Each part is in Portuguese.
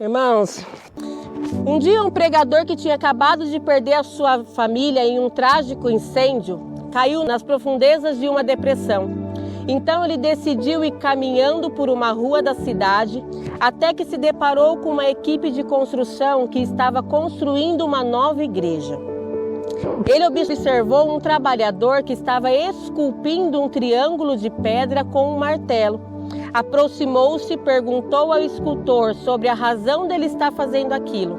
Irmãos, um dia um pregador que tinha acabado de perder a sua família em um trágico incêndio caiu nas profundezas de uma depressão. Então ele decidiu ir caminhando por uma rua da cidade até que se deparou com uma equipe de construção que estava construindo uma nova igreja. Ele observou um trabalhador que estava esculpindo um triângulo de pedra com um martelo. Aproximou-se e perguntou ao escultor sobre a razão dele estar fazendo aquilo.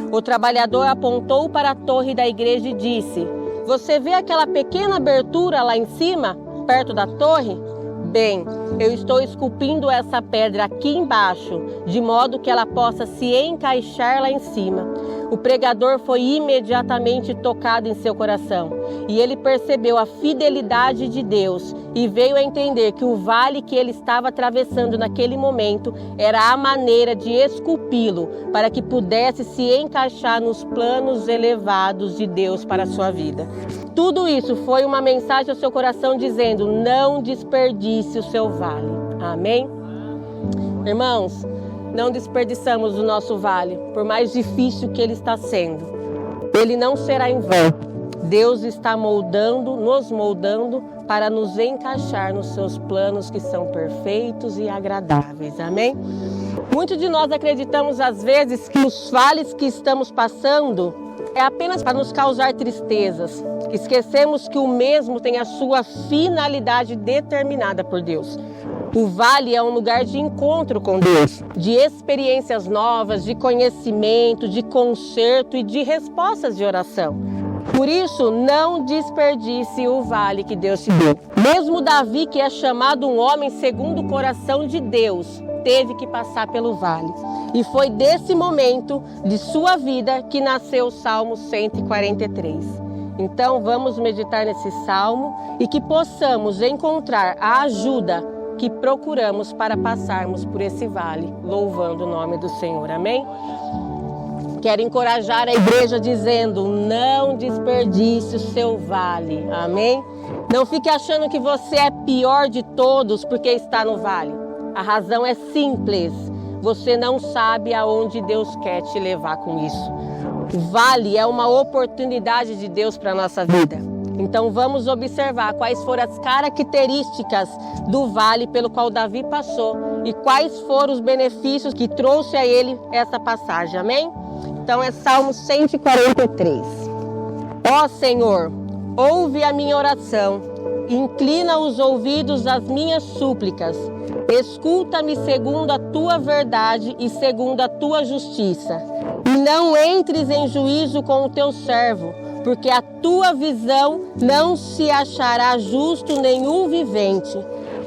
O trabalhador apontou para a torre da igreja e disse: "Você vê aquela pequena abertura lá em cima, perto da torre? Bem, eu estou esculpindo essa pedra aqui embaixo, de modo que ela possa se encaixar lá em cima." O pregador foi imediatamente tocado em seu coração e ele percebeu a fidelidade de Deus e veio a entender que o vale que ele estava atravessando naquele momento era a maneira de esculpi-lo para que pudesse se encaixar nos planos elevados de Deus para a sua vida. Tudo isso foi uma mensagem ao seu coração dizendo: não desperdice o seu vale. Amém? Irmãos, não desperdiçamos o nosso vale, por mais difícil que ele está sendo. Ele não será em vão. Deus está nos moldando para nos encaixar nos seus planos que são perfeitos e agradáveis. Amém? Muitos de nós acreditamos às vezes que os vales que estamos passando é apenas para nos causar tristezas. Esquecemos que o mesmo tem a sua finalidade determinada por Deus. O vale é um lugar de encontro com Deus, de experiências novas, de conhecimento, de conserto e de respostas de oração. Por isso, não desperdice o vale que Deus te deu. Mesmo Davi, que é chamado um homem segundo o coração de Deus, teve que passar pelo vale. E foi desse momento de sua vida que nasceu o Salmo 143. Então, vamos meditar nesse salmo e que possamos encontrar a ajuda que procuramos para passarmos por esse vale, louvando o nome do Senhor. Amém? Quero encorajar a igreja dizendo: não desperdice o seu vale. Amém? Não fique achando que você é pior de todos porque está no vale. A razão é simples. Você não sabe aonde Deus quer te levar com isso. O vale é uma oportunidade de Deus para a nossa vida. Então vamos observar quais foram as características do vale pelo qual Davi passou e quais foram os benefícios que trouxe a ele essa passagem. Amém? Então é Salmo 143. Ó Senhor, ouve a minha oração, inclina os ouvidos às minhas súplicas. Escuta-me segundo a tua verdade e segundo a tua justiça. E não entres em juízo com o teu servo, porque a tua visão não se achará justo nenhum vivente.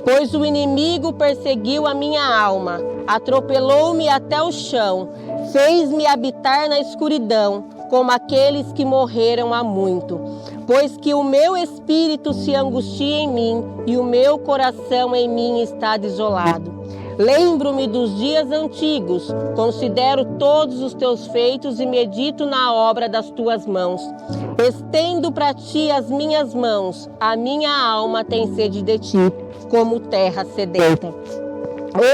Pois o inimigo perseguiu a minha alma, atropelou-me até o chão, fez-me habitar na escuridão, como aqueles que morreram há muito. Pois que o meu espírito se angustia em mim, e o meu coração em mim está desolado. Lembro-me dos dias antigos, considero todos os teus feitos e medito na obra das tuas mãos. Estendo para ti as minhas mãos, a minha alma tem sede de ti, como terra sedenta.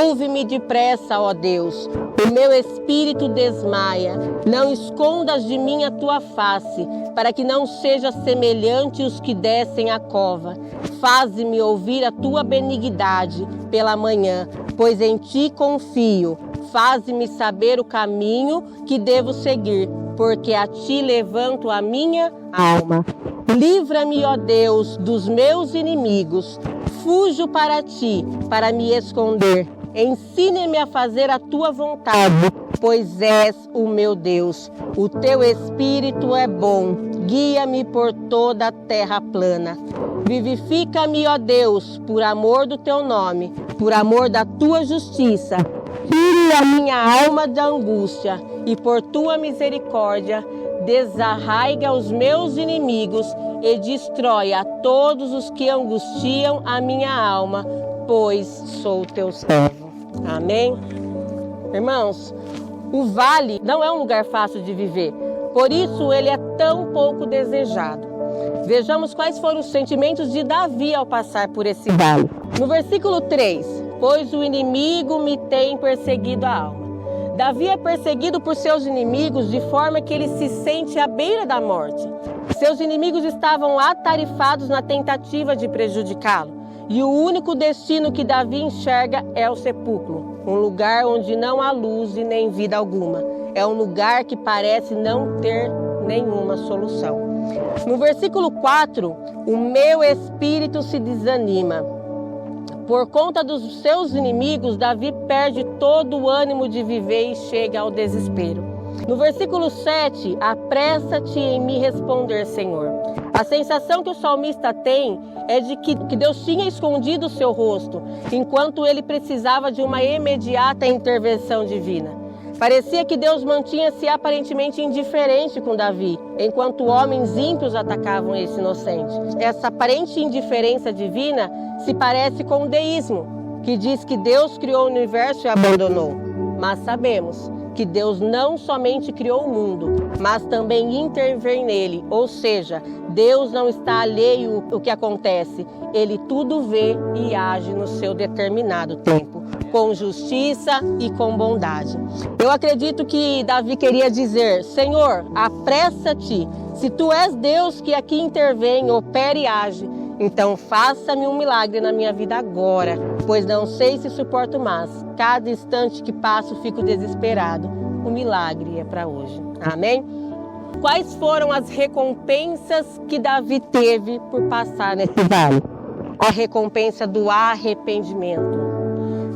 Ouve-me depressa, ó Deus, o meu espírito desmaia. Não escondas de mim a tua face, para que não seja semelhante os que descem a cova. Faze-me ouvir a tua benignidade pela manhã, pois em ti confio. Faze-me saber o caminho que devo seguir, porque a ti levanto a minha alma. Livra-me, ó Deus, dos meus inimigos. Fujo para ti, para me esconder. Ensina-me a fazer a tua vontade, pois és o meu Deus. O teu espírito é bom, guia-me por toda a terra plana. Vivifica-me, ó Deus, por amor do teu nome, por amor da tua justiça. Tire a minha alma da angústia e por tua misericórdia desarraiga os meus inimigos e destrói a todos os que angustiam a minha alma, pois sou teu servo. Amém? Irmãos, o vale não é um lugar fácil de viver, por isso ele é tão pouco desejado. Vejamos quais foram os sentimentos de Davi ao passar por esse vale. No versículo 3, pois o inimigo me tem perseguido a alma. Davi é perseguido por seus inimigos de forma que ele se sente à beira da morte. Seus inimigos estavam atarifados na tentativa de prejudicá-lo. E o único destino que Davi enxerga é o sepulcro, um lugar onde não há luz e nem vida alguma. É um lugar que parece não ter nenhuma solução. No versículo 4, o meu espírito se desanima. Por conta dos seus inimigos, Davi perde todo o ânimo de viver e chega ao desespero. No versículo 7, apressa-te em me responder, Senhor. A sensação que o salmista tem é de que Deus tinha escondido o seu rosto, enquanto ele precisava de uma imediata intervenção divina. Parecia que Deus mantinha-se aparentemente indiferente com Davi, enquanto homens ímpios atacavam esse inocente. Essa aparente indiferença divina se parece com o deísmo, que diz que Deus criou o universo e abandonou. Mas sabemos que Deus não somente criou o mundo, mas também intervém nele, ou seja, Deus não está alheio ao que acontece, Ele tudo vê e age no seu determinado tempo, com justiça e com bondade. Eu acredito que Davi queria dizer, Senhor, apressa-te, se Tu és Deus que aqui intervém, opera e age, então faça-me um milagre na minha vida agora, pois não sei se suporto mais. Cada instante que passo fico desesperado. O milagre é para hoje. Amém? Quais foram as recompensas que Davi teve por passar nesse vale? A recompensa do arrependimento.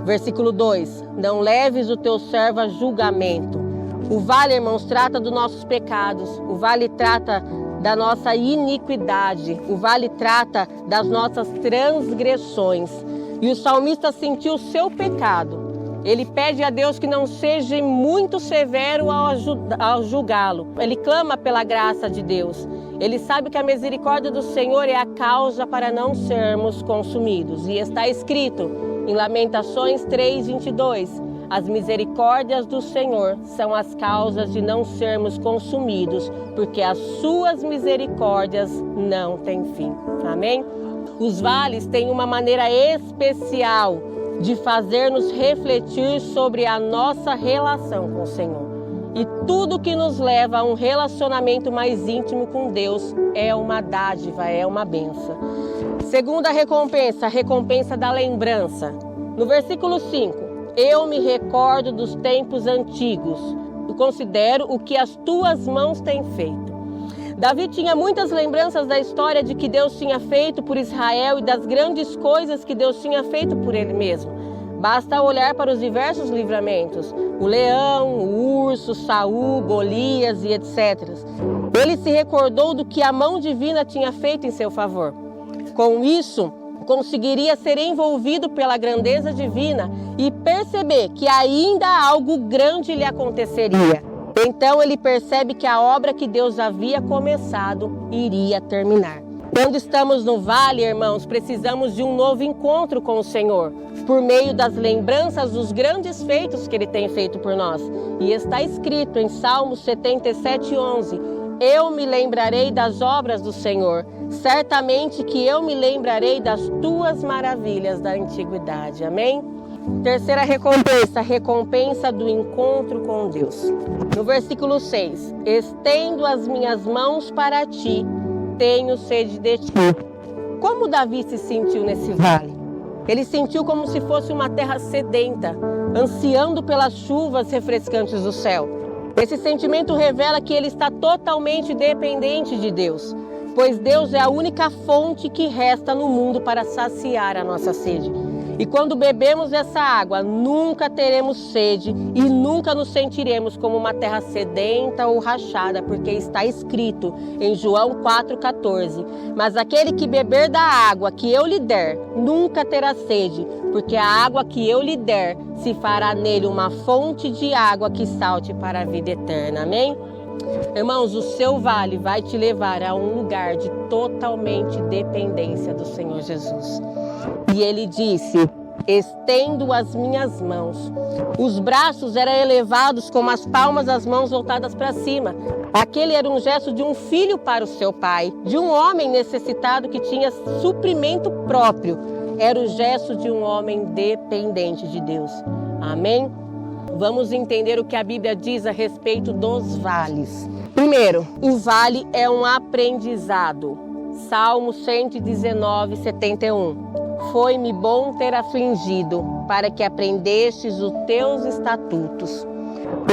Versículo 2. Não leves o teu servo a julgamento. O vale, irmãos, trata dos nossos pecados. O vale trata da nossa iniquidade. O vale trata das nossas transgressões. E o salmista sentiu o seu pecado. Ele pede a Deus que não seja muito severo ao julgá-lo. Ele clama pela graça de Deus. Ele sabe que a misericórdia do Senhor é a causa para não sermos consumidos. E está escrito em Lamentações 3:22. As misericórdias do Senhor são as causas de não sermos consumidos, porque as suas misericórdias não têm fim. Amém? Os vales têm uma maneira especial de fazer-nos refletir sobre a nossa relação com o Senhor. E tudo que nos leva a um relacionamento mais íntimo com Deus é uma dádiva, é uma bênção. Segunda recompensa, a recompensa da lembrança. No versículo 5, eu me recordo dos tempos antigos, eu considero o que as tuas mãos têm feito. Davi tinha muitas lembranças da história de que Deus tinha feito por Israel e das grandes coisas que Deus tinha feito por ele mesmo. Basta olhar para os diversos livramentos, o leão, o urso, Saul, Golias e etc. Ele se recordou do que a mão divina tinha feito em seu favor. Com isso, conseguiria ser envolvido pela grandeza divina e perceber que ainda algo grande lhe aconteceria. Então ele percebe que a obra que Deus havia começado iria terminar. Quando estamos no vale, irmãos, precisamos de um novo encontro com o Senhor, por meio das lembranças dos grandes feitos que Ele tem feito por nós. E está escrito em Salmos 77:11, eu me lembrarei das obras do Senhor, certamente que eu me lembrarei das tuas maravilhas da antiguidade. Amém? Terceira recompensa, a recompensa do encontro com Deus. No versículo 6, estendo as minhas mãos para ti, tenho sede de ti. Como Davi se sentiu nesse vale? Ele sentiu como se fosse uma terra sedenta, ansiando pelas chuvas refrescantes do céu. Esse sentimento revela que ele está totalmente dependente de Deus, pois Deus é a única fonte que resta no mundo para saciar a nossa sede. E quando bebemos essa água, nunca teremos sede e nunca nos sentiremos como uma terra sedenta ou rachada, porque está escrito em João 4,14. Mas aquele que beber da água que eu lhe der, nunca terá sede, porque a água que eu lhe der se fará nele uma fonte de água que salte para a vida eterna. Amém? Irmãos, o seu vale vai te levar a um lugar de totalmente dependência do Senhor Jesus. E ele disse, estendo as minhas mãos. Os braços eram elevados com as palmas das mãos voltadas para cima. Aquele era um gesto de um filho para o seu pai, de um homem necessitado que tinha suprimento próprio. Era o gesto de um homem dependente de Deus. Amém? vamos entender o que a Bíblia diz a respeito dos vales. Primeiro, o vale é um aprendizado. Salmo 119, 71. Foi-me bom ter afligido, para que aprendestes os teus estatutos.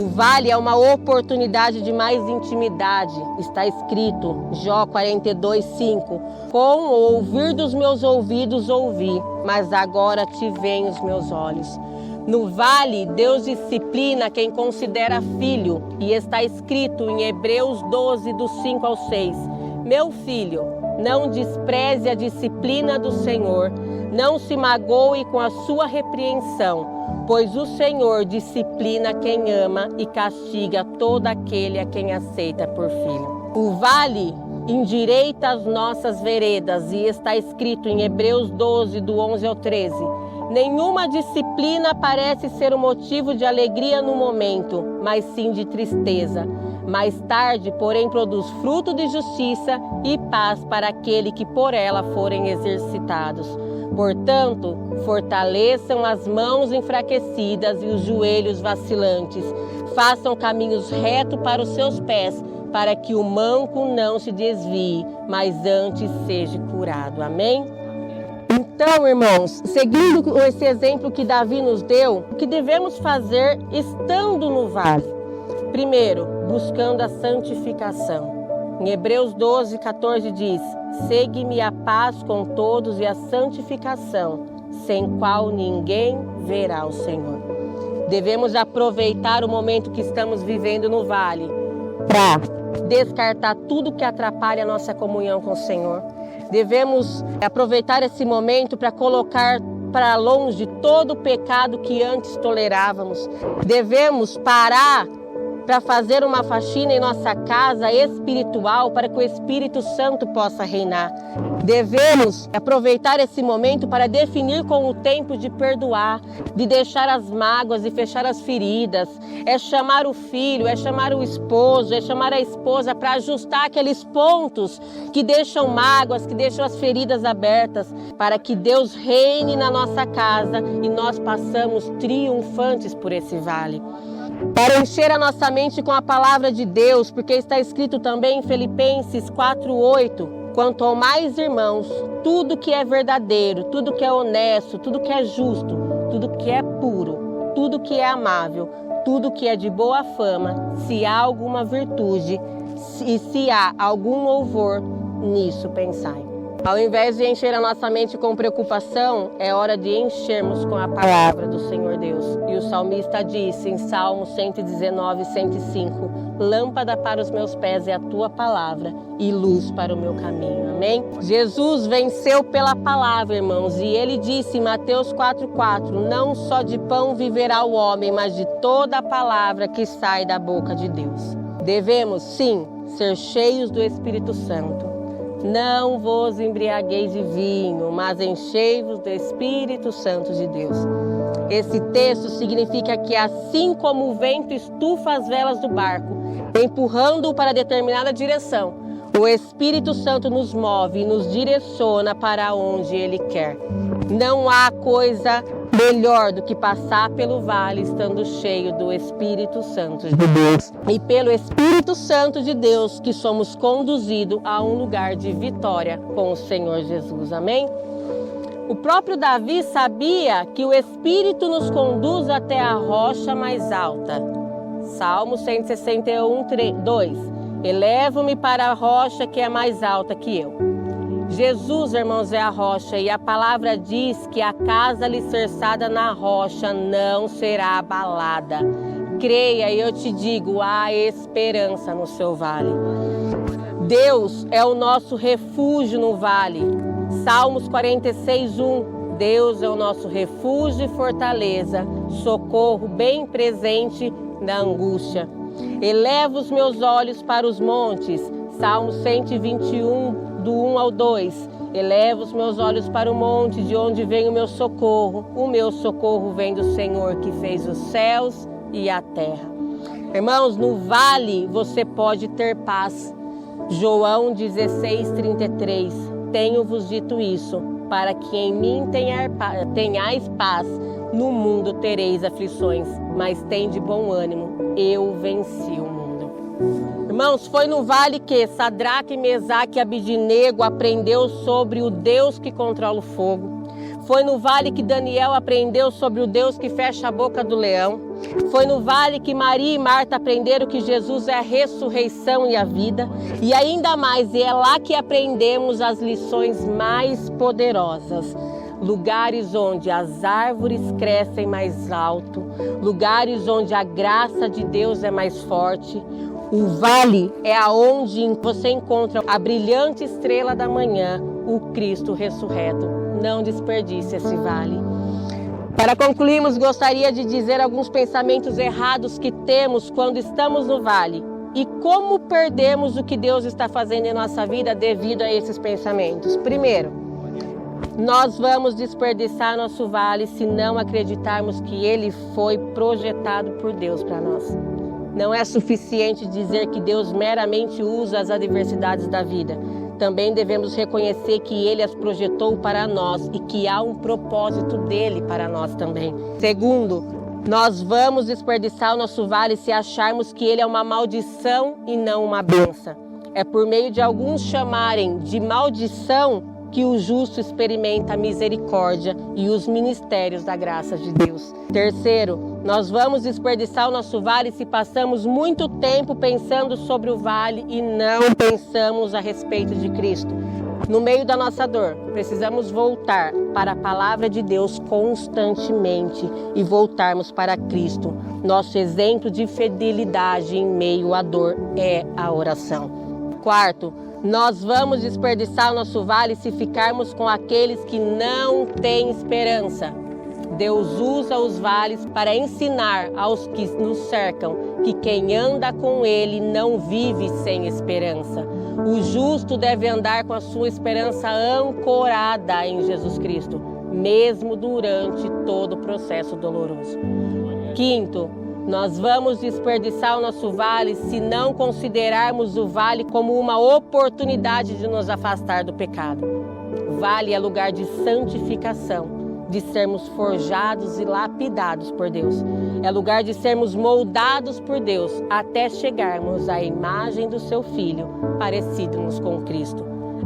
O vale é uma oportunidade de mais intimidade. Está escrito, Jó 42, 5. Com o ouvir dos meus ouvidos ouvi, mas agora te veem os meus olhos. No vale, Deus disciplina quem considera filho, e está escrito em Hebreus 12, do 5 ao 6. Meu filho, não despreze a disciplina do Senhor, não se magoe com a sua repreensão, pois o Senhor disciplina quem ama e castiga todo aquele a quem aceita por filho. O vale endireita as nossas veredas, e está escrito em Hebreus 12, do 11 ao 13. Nenhuma disciplina parece ser um motivo de alegria no momento, mas sim de tristeza. Mais tarde, porém, produz fruto de justiça e paz para aquele que por ela forem exercitados. Portanto, fortaleçam as mãos enfraquecidas e os joelhos vacilantes. Façam caminhos retos para os seus pés, para que o manco não se desvie, mas antes seja curado. Amém? Então, irmãos, seguindo esse exemplo que Davi nos deu, o que devemos fazer estando no vale? Primeiro, buscando a santificação. Em Hebreus 12, 14 diz: segue-me a paz com todos e a santificação, sem qual ninguém verá o Senhor. Devemos aproveitar o momento que estamos vivendo no vale para descartar tudo que atrapalha a nossa comunhão com o Senhor. Devemos aproveitar esse momento para colocar para longe todo o pecado que antes tolerávamos. Devemos parar para fazer uma faxina em nossa casa espiritual para que o Espírito Santo possa reinar. Devemos aproveitar esse momento para definir com o tempo de perdoar, de deixar as mágoas e fechar as feridas. É chamar o filho, é chamar o esposo, é chamar a esposa para ajustar aqueles pontos que deixam mágoas, que deixam as feridas abertas, para que Deus reine na nossa casa e nós passamos triunfantes por esse vale. Para encher a nossa mente com a palavra de Deus, porque está escrito também em Filipenses 4:8, quanto ao mais, irmãos, tudo que é verdadeiro, tudo que é honesto, tudo que é justo, tudo que é puro, tudo que é amável, tudo que é de boa fama, se há alguma virtude e se há algum louvor, nisso pensai. Ao invés de encher a nossa mente com preocupação, é hora de enchermos com a palavra do Senhor Deus. E o salmista disse em Salmo 119, 105, lâmpada para os meus pés é a tua palavra e luz para o meu caminho. Amém? Jesus venceu pela palavra, irmãos, e ele disse em Mateus 4:4, não só de pão viverá o homem, mas de toda a palavra que sai da boca de Deus. Devemos, sim, ser cheios do Espírito Santo. Não vos embriagueis de vinho, mas enchei-vos do Espírito Santo de Deus. Esse texto significa que assim como o vento estufa as velas do barco, empurrando-o para determinada direção, o Espírito Santo nos move e nos direciona para onde Ele quer. Não há coisa melhor do que passar pelo vale estando cheio do Espírito Santo de Deus. E pelo Espírito Santo de Deus que somos conduzidos a um lugar de vitória com o Senhor Jesus. Amém? O próprio Davi sabia que o Espírito nos conduz até a rocha mais alta. Salmo 161, 2. Elevo-me para a rocha que é mais alta que eu. Jesus, irmãos, é a rocha, e a palavra diz que a casa alicerçada na rocha não será abalada. Creia e eu te digo, há esperança no seu vale. Deus é o nosso refúgio no vale. Salmos 46:1. Deus é o nosso refúgio e fortaleza, socorro bem presente na angústia. Elevo os meus olhos para os montes. Salmo 121, do 1 ao 2. Elevo os meus olhos para o monte, de onde vem o meu socorro. O meu socorro vem do Senhor, que fez os céus e a terra. Irmãos, no vale você pode ter paz. João 16:33. Tenho-vos dito isso, para que em mim tenhais paz. No mundo tereis aflições, mas tende bom ânimo, eu venci o mundo. Irmãos, foi no vale que Sadraque, Mesaque e Abidnego aprendeu sobre o Deus que controla o fogo. Foi no vale que Daniel aprendeu sobre o Deus que fecha a boca do leão. Foi no vale que Maria e Marta aprenderam que Jesus é a ressurreição e a vida. E ainda mais, é lá que aprendemos as lições mais poderosas. Lugares onde as árvores crescem mais alto, lugares onde a graça de Deus é mais forte. O vale é aonde você encontra a brilhante estrela da manhã, o Cristo ressurreto. Não desperdice esse vale. Para concluirmos, gostaria de dizer alguns pensamentos errados que temos quando estamos no vale e como perdemos o que Deus está fazendo em nossa vida devido a esses pensamentos. Primeiro, nós vamos desperdiçar nosso vale se não acreditarmos que ele foi projetado por Deus para nós. Não é suficiente dizer que Deus meramente usa as adversidades da vida. Também devemos reconhecer que Ele as projetou para nós e que há um propósito dele para nós também. Segundo, nós vamos desperdiçar o nosso vale se acharmos que ele é uma maldição e não uma bênção. É por meio de alguns chamarem de maldição que o justo experimenta a misericórdia e os ministérios da graça de Deus. Terceiro, nós vamos desperdiçar o nosso vale se passamos muito tempo pensando sobre o vale e não pensamos a respeito de Cristo. No meio da nossa dor, precisamos voltar para a palavra de Deus constantemente e voltarmos para Cristo. Nosso exemplo de fidelidade em meio à dor é a oração. Quarto, nós vamos desperdiçar o nosso vale se ficarmos com aqueles que não têm esperança. Deus usa os vales para ensinar aos que nos cercam que quem anda com Ele não vive sem esperança. O justo deve andar com a sua esperança ancorada em Jesus Cristo, mesmo durante todo o processo doloroso. Quinto, nós vamos desperdiçar o nosso vale se não considerarmos o vale como uma oportunidade de nos afastar do pecado. O vale é lugar de santificação, de sermos forjados e lapidados por Deus. É lugar de sermos moldados por Deus até chegarmos à imagem do seu Filho, parecidos com Cristo.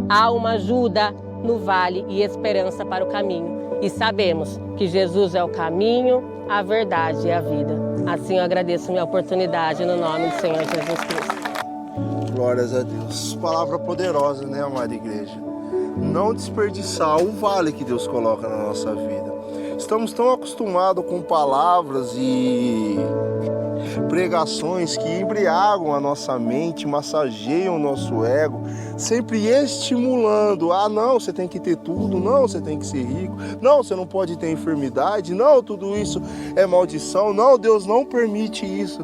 Há uma ajuda no vale e esperança para o caminho. E sabemos que Jesus é o caminho, a verdade e a vida. Assim eu agradeço a minha oportunidade no nome do Senhor Jesus Cristo. Glórias a Deus. Palavra poderosa, né, amada igreja? Não desperdiçar o vale que Deus coloca na nossa vida. Estamos tão acostumados com palavras e pregações que embriagam a nossa mente, massageiam o nosso ego, sempre estimulando. Ah, não, você tem que ter tudo, não, você tem que ser rico, não, você não pode ter enfermidade, não, tudo isso é maldição, não, Deus não permite isso.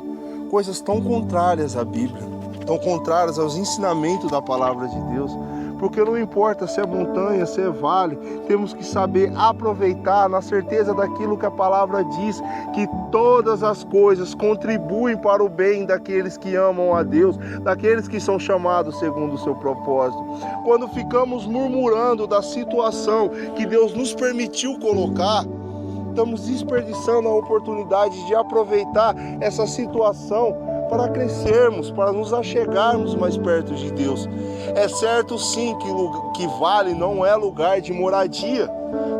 Coisas tão contrárias à Bíblia, tão contrárias aos ensinamentos da palavra de Deus. Porque não importa se é montanha, se é vale, temos que saber aproveitar na certeza daquilo que a palavra diz, que todas as coisas contribuem para o bem daqueles que amam a Deus, daqueles que são chamados segundo o seu propósito. Quando ficamos murmurando da situação que Deus nos permitiu colocar, estamos desperdiçando a oportunidade de aproveitar essa situação para crescermos, para nos achegarmos mais perto de Deus. É certo sim que vale não é lugar de moradia.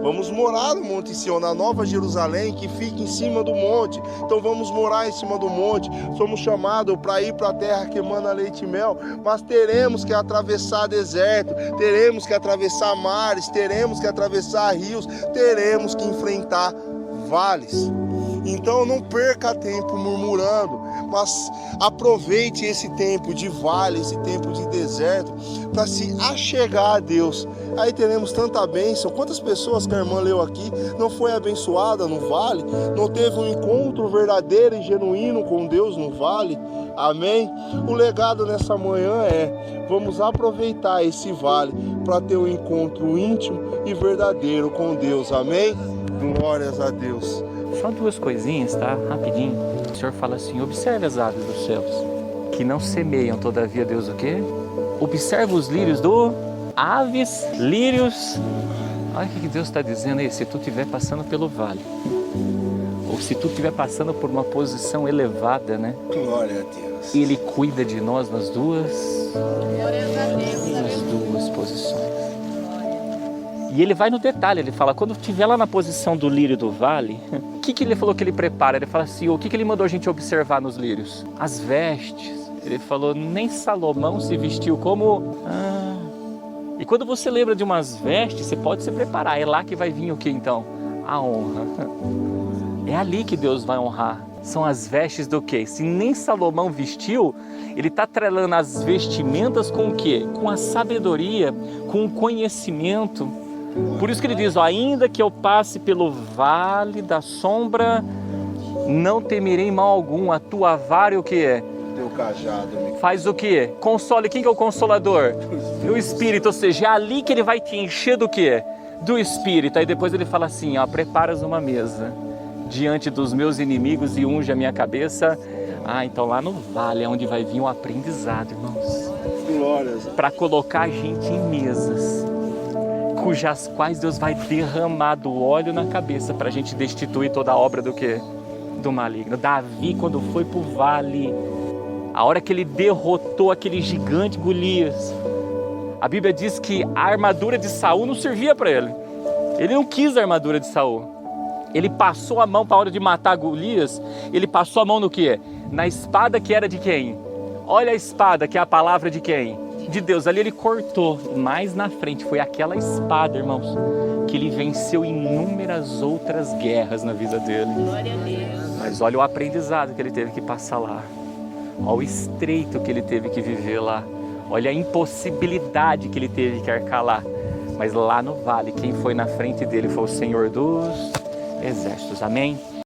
Vamos morar no Monte Sião, na Nova Jerusalém, que fica em cima do monte. Então vamos morar em cima do monte. Somos chamados para ir para a terra que emana leite e mel, mas teremos que atravessar deserto, teremos que atravessar mares, teremos que atravessar rios, teremos que enfrentar vales. Então não perca tempo murmurando, mas aproveite esse tempo de vale, esse tempo de deserto, para se achegar a Deus. Aí teremos tanta bênção. Quantas pessoas que a irmã leu aqui não foi abençoada no vale? Não teve um encontro verdadeiro e genuíno com Deus no vale? Amém? O legado nessa manhã é: vamos aproveitar esse vale para ter um encontro íntimo e verdadeiro com Deus. Amém? Glórias a Deus. Só duas coisinhas, tá? Rapidinho. O Senhor fala assim: observe as aves dos céus, que não semeiam, todavia Deus o quê? Observa os lírios do... Aves, lírios, Olha o que Deus está dizendo aí, se tu estiver passando pelo vale, ou se tu estiver passando por uma posição elevada, né? Glória a Deus. Ele cuida de nós nas duas posições. E ele vai no detalhe, ele fala, quando estiver lá na posição do lírio do vale, o que ele falou que ele prepara? Ele fala assim, o que ele mandou a gente observar nos lírios? As vestes. Ele falou, nem Salomão se vestiu como... E quando você lembra de umas vestes, você pode se preparar. É lá que vai vir o que então? A honra. É ali que Deus vai honrar. São as vestes do quê? Se nem Salomão vestiu, ele está atrelando as vestimentas com o quê? Com a sabedoria, com o conhecimento. Por isso que ele diz, ó, ainda que eu passe pelo vale da sombra, não temerei mal algum, a tua vara e o que é? Teu cajado. Faz o que? Consola. Quem que é o consolador? O Espírito, ou seja, é ali que ele vai te encher do que? Do Espírito. Aí depois ele fala assim, ó, preparas uma mesa diante dos meus inimigos e unge a minha cabeça. Então lá no vale é onde vai vir um aprendizado, irmãos. Glórias. Para colocar a gente em mesas, cujas quais Deus vai derramar do óleo na cabeça para a gente destituir toda a obra do que? Do maligno. Davi, quando foi para o vale, a hora que ele derrotou aquele gigante Golias, a Bíblia diz que a armadura de Saul não servia para ele. Ele não quis a armadura de Saul. Ele passou a mão para a hora de matar Golias, ele passou a mão no quê? Na espada que era de quem? Olha a espada, que é a palavra de quem? De Deus. Ali ele cortou. Mais na frente foi aquela espada, irmãos, que ele venceu inúmeras outras guerras na vida dele. Glória a Deus. Mas olha o aprendizado que ele teve que passar lá. Olha o estreito que ele teve que viver lá. Olha a impossibilidade que ele teve que arcar lá. Mas lá no vale, quem foi na frente dele foi o Senhor dos Exércitos. Amém?